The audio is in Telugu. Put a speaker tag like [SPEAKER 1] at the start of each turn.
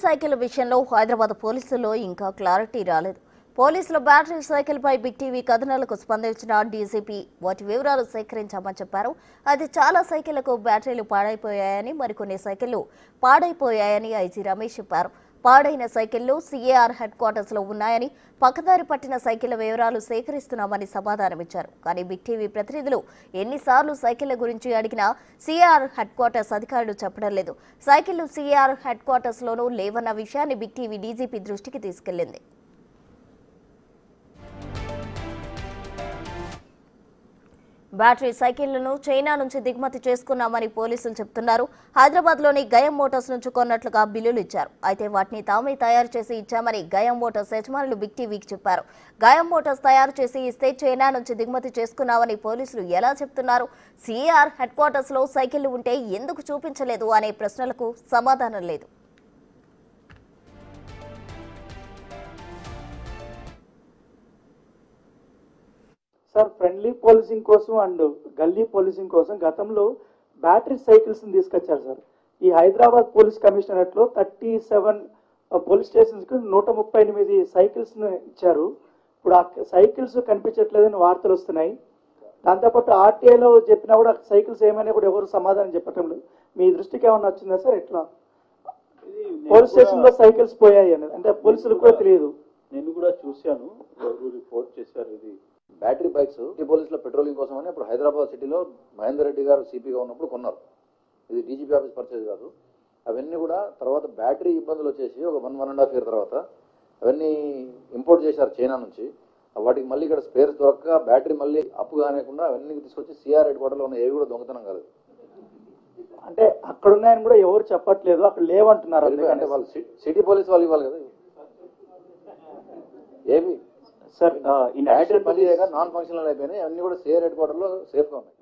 [SPEAKER 1] సైకిల్ విషయంలో హైదరాబాద్ పోలీసుల్లో ఇంకా క్లారిటీ రాలేదు. పోలీసుల బ్యాటరీ సైకిల్ పై బిగ్ టీవీ కథనాలకు స్పందించిన డీసీపీ వాటి వివరాలు సేకరించామని చెప్పారు. అది చాలా సైకిళ్లకు బ్యాటరీలు పాడైపోయాయని, మరికొన్ని సైకిళ్లు పాడైపోయాయని ఐజీ రమేష్ చెప్పారు. పాడైన సైకిళ్లు సీఏఆర్ హెడ్ క్వార్టర్స్ లో ఉన్నాయని, పక్కదారి పట్టిన సైకిళ్ల వివరాలు సేకరిస్తున్నామని సమాధానమిచ్చారు. కానీ బిగ్ టీవీ ప్రతినిధులు ఎన్నిసార్లు సైకిళ్ల గురించి అడిగినా సీఏఆర్ హెడ్ క్వార్టర్స్ అధికారులు చెప్పడం లేదు. సైకిళ్లు సీఏఆర్ హెడ్ క్వార్టర్స్ లోనూ లేవన్న విషయాన్ని బిగ్ టీవీ డీజీపీ దృష్టికి తీసుకెళ్లింది. బ్యాటరీ సైకిళ్లను చైనా నుంచి దిగుమతి చేసుకున్నామని పోలీసులు చెబుతున్నారు. హైదరాబాద్లోని గయం మోటార్స్ నుంచి కొన్నట్లుగా బిల్లులు ఇచ్చారు. అయితే వాటిని తామే తయారు చేసి ఇచ్చామని గయం మోటార్స్ యజమానులు బిగ్ టీవీకి చెప్పారు. గయం మోటార్స్ తయారు చేసి ఇస్తే చైనా నుంచి దిగుమతి చేసుకున్నామని పోలీసులు ఎలా చెప్తున్నారు? సీఏఆర్ హెడ్ క్వార్టర్స్ లో సైకిళ్లు ఉంటే ఎందుకు చూపించలేదు అనే ప్రశ్నలకు సమాధానం లేదు.
[SPEAKER 2] సార్, ఫ్రెండ్లీ పోలీసింగ్ కోసం అండ్ గల్లీ పోలీసింగ్ కోసం గతంలో బ్యాటరీ సైకిల్స్ తీసుకొచ్చారు సార్. ఈ హైదరాబాద్ పోలీస్ కమిషనరేట్ లో 37 పోలీస్ స్టేషన్స్ కు 138 సైకిల్స్ ఇచ్చారు. ఇప్పుడు ఆ సైకిల్స్ కనిపించట్లేదని వార్తలు వస్తున్నాయి. దాంతోపాటు ఆర్టీఐలో చెప్పినా కూడా సైకిల్స్ ఏమైనా కూడా ఎవరు సమాధానం చెప్పటం లేదు. మీ దృష్టికి ఏమన్నా వచ్చిందా సార్? ఎట్లా పోలీస్ స్టేషన్ లో సైకిల్స్ పోయాయి అనేది అంటే పోలీసులకు కూడా తెలియదు.
[SPEAKER 3] నేను కూడా చూశాను, రిపోర్ట్ చేశారు. ఇది బ్యాటరీ బైక్స్ పోలీసుల పెట్రోలింగ్ కోసం అని ఇప్పుడు హైదరాబాద్ సిటీలో మహేందర్ రెడ్డి గారు సిపిగా ఉన్నప్పుడు కొన్నారు. ఇది డీజీపీ ఆఫీస్ పర్చేజ్ కాదు. అవన్నీ కూడా తర్వాత బ్యాటరీ ఇబ్బందులు వచ్చేసి ఒక 1.5 year తర్వాత అవన్నీ ఇంపోర్ట్ చేశారు చైనా నుంచి. వాటికి మళ్ళీ ఇక్కడ స్పేర్స్ దొరక్క బ్యాటరీ మళ్ళీ అప్పు కానికుండా అవన్నీ తీసుకొచ్చి సీఆర్ హెడ్ క్వార్టర్లో ఉన్న ఏవి కూడా దొంగతనం కాలేదు.
[SPEAKER 2] అంటే అక్కడ ఉన్నాయని కూడా ఎవరు చెప్పట్లేదు, అక్కడ లేవంటున్నారు.
[SPEAKER 3] అంటే వాళ్ళు సిటీ పోలీస్ వాళ్ళు ఇవ్వాలి కదా. ఏమి
[SPEAKER 2] సార్
[SPEAKER 3] బ్యాటరీ పని చేయగా నాన్ ఫంక్షనల్ అయిపోయినాయి. అవన్నీ కూడా సీఆర్ హెడ్ క్వార్టర్లో సేఫ్గా ఉన్నాయి.